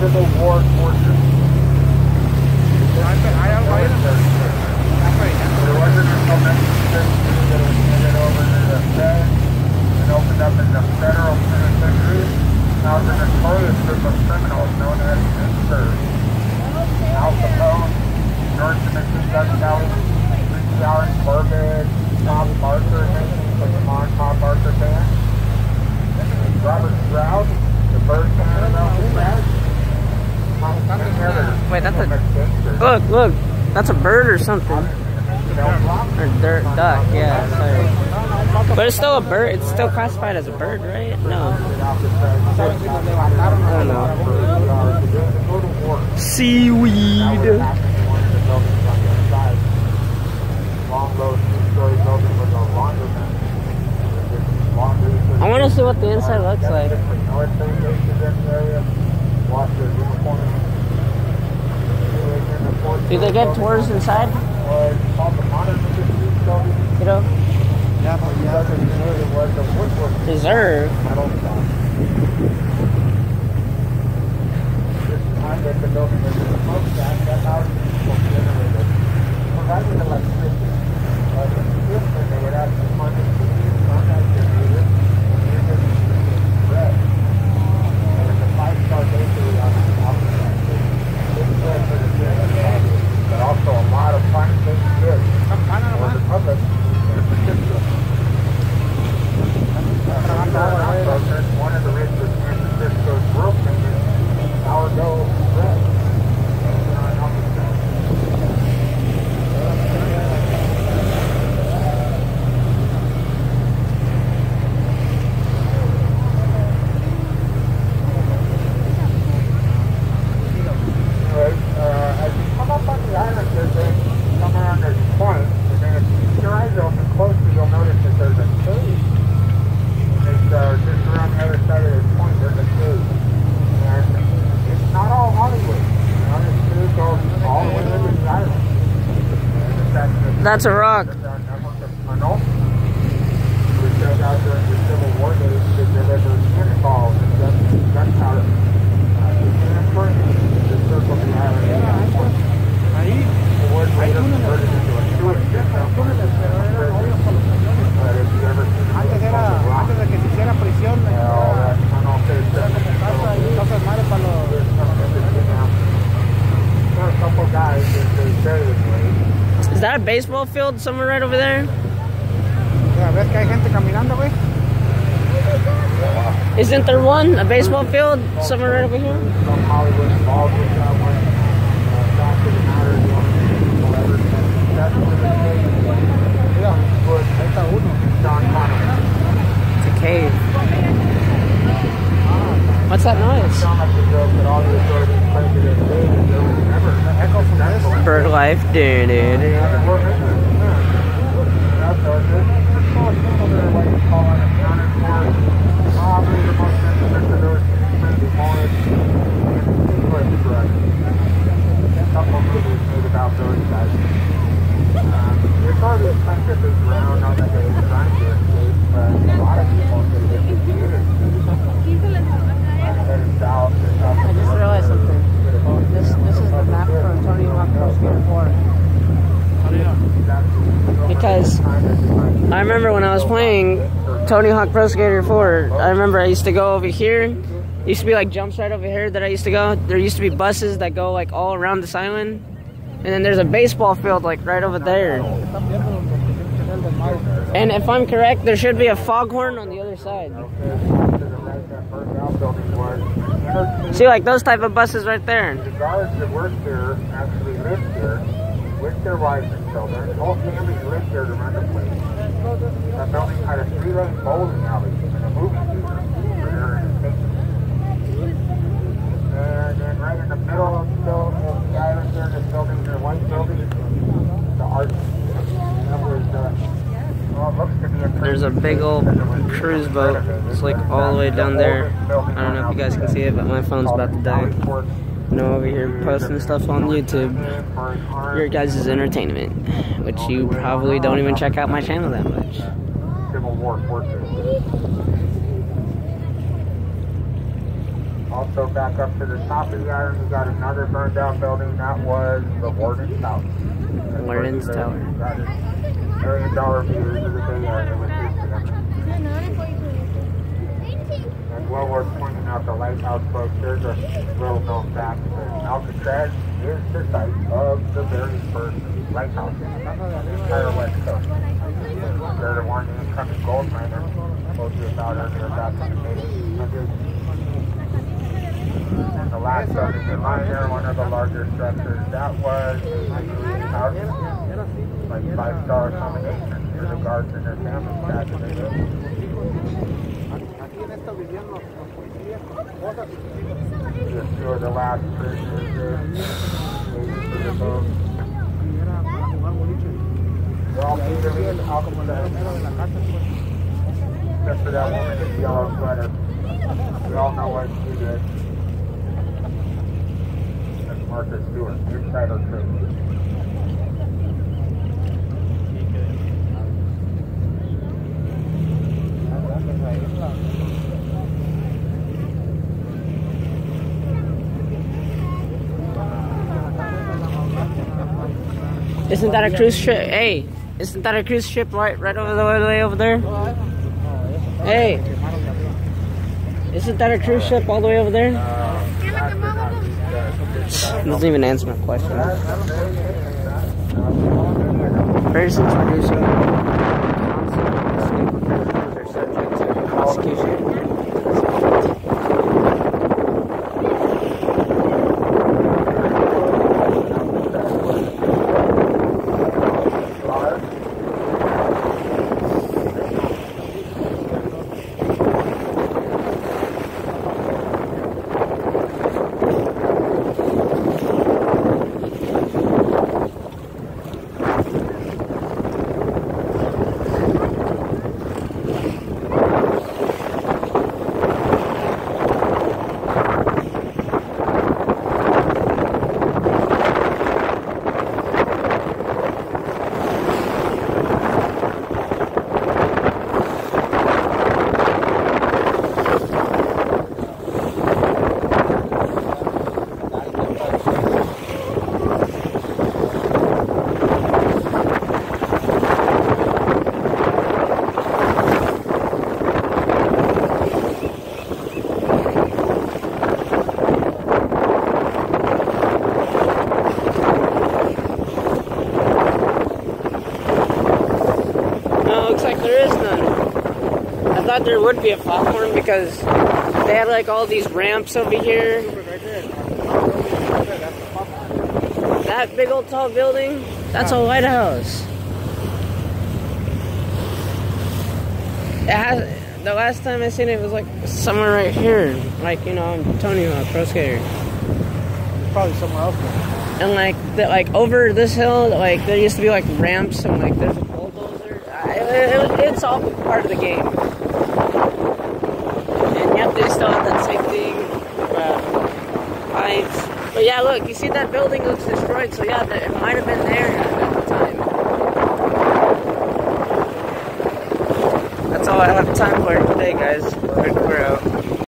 Civil War fortress. Hay algo ahí, ¿no? There wasn't until 1952 that it was handed over to the Fed and opened up as a federal penitentiary. Now the notorious group of criminals known as Mr. Al Capone, George Dimitri, Doug Kelly, Ricky Allen, Corbett, Tom Parker, from the Tom Parker band, Robert Stroud, the Bird Canada, Wait, that's a look, that's a bird or something. Or dirt duck, yeah, sorry. But it's still a bird, it's still classified as a bird, right? No. I don't know. Seaweed. I want to see what the inside looks like. Do they get tours inside? You know? Reserve. But also a lot of fun things to do for the public. One of the richest San Francisco's world famous sourdough bread. As you come up on the island, there's somewhere on this point, and then if you keep your eyes open closely, you'll notice that there's a cave. It's just around the other side of this point, there's a cave. And it's not all Hollywood. This cave goes all the way into the island. That's a rock. It was dug out during the Civil War days to deliver cannonballs and gunpowder. Ahí. Antes de que se hiciera prisión. Is that a baseball field somewhere right over there? ¿Ves que hay gente caminando, güey? Isn't there one? A baseball field somewhere right over here? It's a cave. What's that noise? Bird life. I just realized something. This is the map from Tony Hawk Pro Skater 4. Because I remember when I was playing Tony Hawk Pro Skater 4, I remember I used to go over here. There used to be like jumps right over here that I used to go. There used to be buses that go like all around this island. And then there's a baseball field like right over there. And if I'm correct, there should be a foghorn on the other side. See, like those type of buses right there. The guards that work there actually live here with their wives and children. The whole family lived there to run the place. That building had a 3-lane bowling alley and a movie theater for their entertainment. And then right in the middle of the island there, this building, the white building, the art. That was, well, it looks to be a There's a big old cruise boat. It's like all the way down there. I don't know if you guys can see it, but my phone's about to die. And I'm over here posting stuff on YouTube. Your guys' entertainment, which you probably don't even check out my channel that much. Civil War fortress. Also So back up to the top of the island, you got another burned down building. That was the Warden's Tower. Warden's Tower. Got it. $1 million views of the Bay Area with this and while we're pointing out the lighthouse, folks, there's a little known fact that Alcatraz is the site of the very first lighthouse in the entire West Coast. They're the one the incoming gold miner told you about earlier back in the 1800s. And the last building in line there, one of the larger structures, that was a house, like 5-star accommodation near the guards and their families back in the day. Just two of the last prisoners there, waiting for the boat. They're all catering in Alcatraz. Except for that woman in the yellow sweater. We all know what she did. That's Martha Stewart, insider truth. Isn't that a cruise ship? Hey, isn't that a cruise ship right over the way over there? Hey, isn't that a cruise ship all the way over there? Doesn't even answer my question. Persons producing concept are subject to prosecution. There would be a platform because they had like all these ramps over here. That big old tall building, that's a lighthouse. It has, the last time I seen it was like somewhere right here, like, you know, in Tony Hawk Pro Skater. Probably somewhere else. And like over this hill, like there used to be like ramps and like there's a bulldozer. It's all part of the game. Yep, they still have that same thing. Pipes. But yeah, look, you see that building looks destroyed, so yeah, it might have been there at the time. That's all I have time for today, guys. We're out.